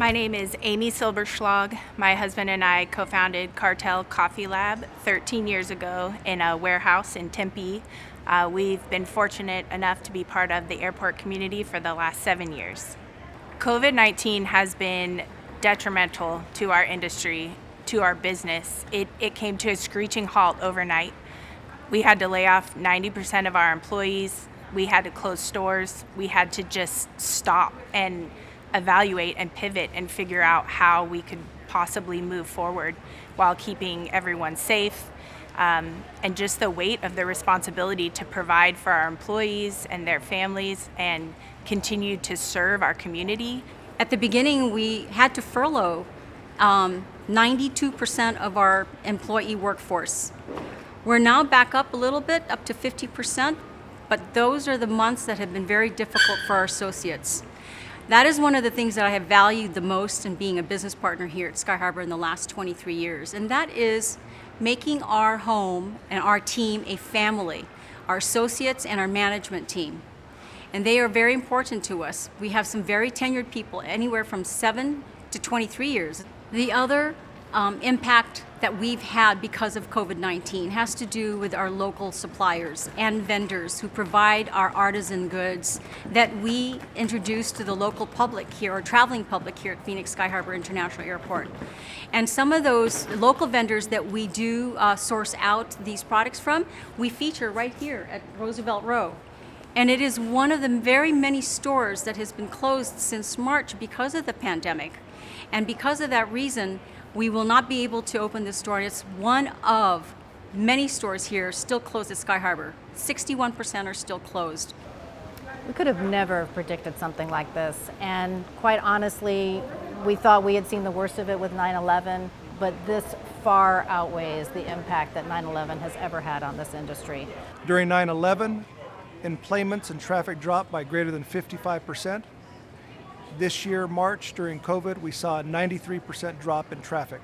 My name is Amy Silberschlag. My husband and I co-founded Cartel Coffee Lab 13 years ago in a warehouse in Tempe. We've been fortunate enough to be part of the airport community for the last 7 years. COVID-19 has been detrimental to our industry, to our business. It came to a screeching halt overnight. We had to lay off 90% of our employees. We had to close stores. We had to just stop and evaluate and pivot and figure out how we could possibly move forward while keeping everyone safe, and just the weight of the responsibility to provide for our employees and their families and continue to serve our community. At the beginning, we had to furlough 92% of our employee workforce. We're now back up a little bit, up to 50%, but those are the months that have been very difficult for our associates. That is one of the things that I have valued the most in being a business partner here at Sky Harbor in the last 23 years, and that is making our home and our team a family, our associates and our management team. And they are very important to us. We have some very tenured people, anywhere from 7 to 23 years. The other impact that we've had because of COVID-19 has to do with our local suppliers and vendors who provide our artisan goods that we introduce to the local public here, or traveling public here at Phoenix Sky Harbor International Airport. And some of those local vendors that we do source out these products from, we feature right here at Roosevelt Row. And it is one of the very many stores that has been closed since March because of the pandemic. And because of that reason, we will not be able to open this store. It's one of many stores here still closed at Sky Harbor. 61% are still closed. We could have never predicted something like this. And quite honestly, we thought we had seen the worst of it with 9/11, but this far outweighs the impact that 9/11 has ever had on this industry. During 9/11, employments and traffic dropped by greater than 55%. This year, March, during COVID, we saw a 93% drop in traffic.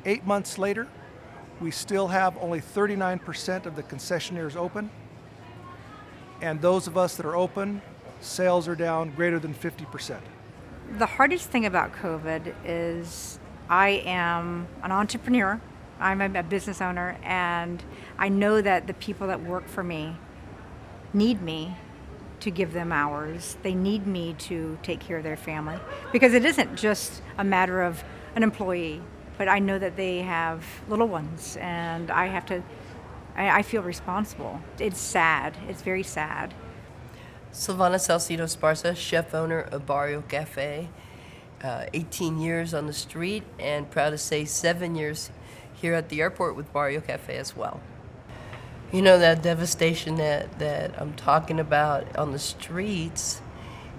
8 months later, we still have only 39% of the concessionaires open. And those of us that are open, sales are down greater than 50%. The hardest thing about COVID is I am an entrepreneur, I'm a business owner, and I know that the people that work for me need me to give them hours. They need me to take care of their family, because it isn't just a matter of an employee, but I know that they have little ones and I feel responsible. It's sad. It's very sad. Silvana Salcido Esparza, chef owner of Barrio Cafe, 18 years on the street, and proud to say 7 years here at the airport with Barrio Cafe as well. You know, that devastation that I'm talking about on the streets,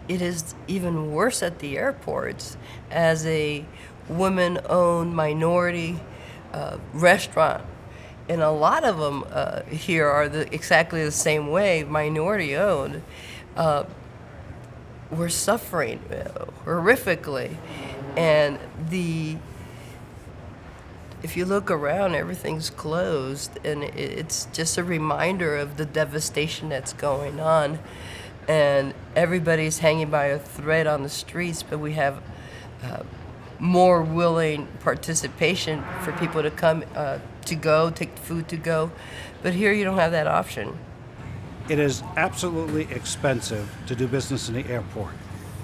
it is even worse at the airports. As a woman-owned minority restaurant, and a lot of them here are exactly the same way, minority-owned, we're suffering horrifically. And if you look around, everything's closed, and it's just a reminder of the devastation that's going on. And everybody's hanging by a thread on the streets, but we have more willing participation for people to come to go, take food to go. But here you don't have that option. It is absolutely expensive to do business in the airport.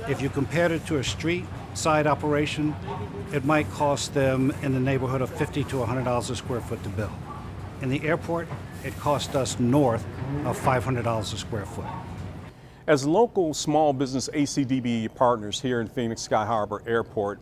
If you compare it to a street side operation, it might cost them in the neighborhood of $50 to $100 a square foot to build. In the airport, it cost us north of $500 a square foot. As local small business ACDBE partners here in Phoenix Sky Harbor Airport,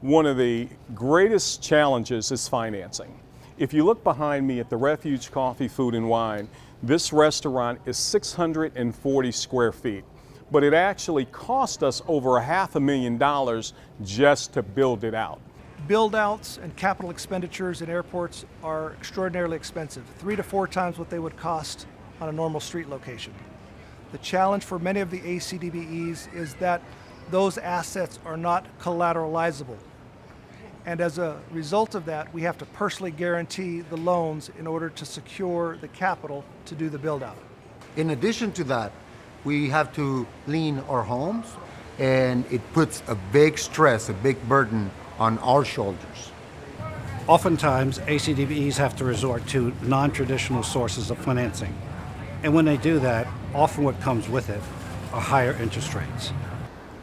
one of the greatest challenges is financing. If you look behind me at the Refuge Coffee, Food and Wine, this restaurant is 640 square feet. But it actually cost us over $500,000 just to build it out. Build-outs and capital expenditures in airports are extraordinarily expensive, 3 to 4 times what they would cost on a normal street location. The challenge for many of the ACDBEs is that those assets are not collateralizable. And as a result of that, we have to personally guarantee the loans in order to secure the capital to do the build-out. In addition to that, we have to lien our homes, and it puts a big stress, a big burden on our shoulders. Oftentimes, ACDBEs have to resort to non-traditional sources of financing. And when they do that, often what comes with it are higher interest rates.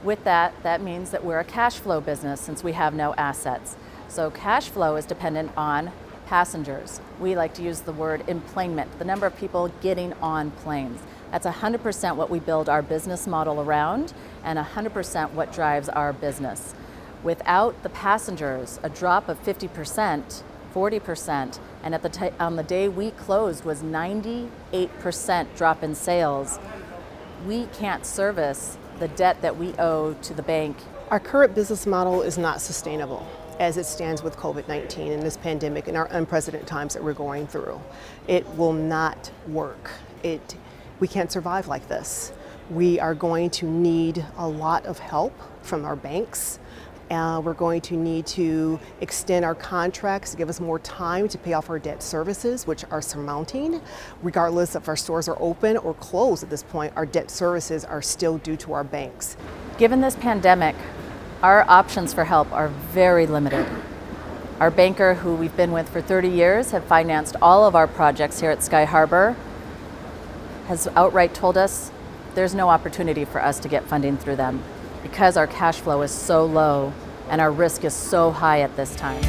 With that, that means that we're a cash flow business since we have no assets. So cash flow is dependent on passengers. We like to use the word enplanement, the number of people getting on planes. That's 100% what we build our business model around and 100% what drives our business. Without the passengers, a drop of 50%, 40%, and on the day we closed was 98% drop in sales, we can't service the debt that we owe to the bank. Our current business model is not sustainable as it stands with COVID-19 and this pandemic and our unprecedented times that we're going through. It will not work. We can't survive like this. We are going to need a lot of help from our banks. We're going to need to extend our contracts to give us more time to pay off our debt services, which are surmounting. Regardless if our stores are open or closed at this point, our debt services are still due to our banks. Given this pandemic, our options for help are very limited. Our banker, who we've been with for 30 years, have financed all of our projects here at Sky Harbor, has outright told us there's no opportunity for us to get funding through them because our cash flow is so low and our risk is so high at this time.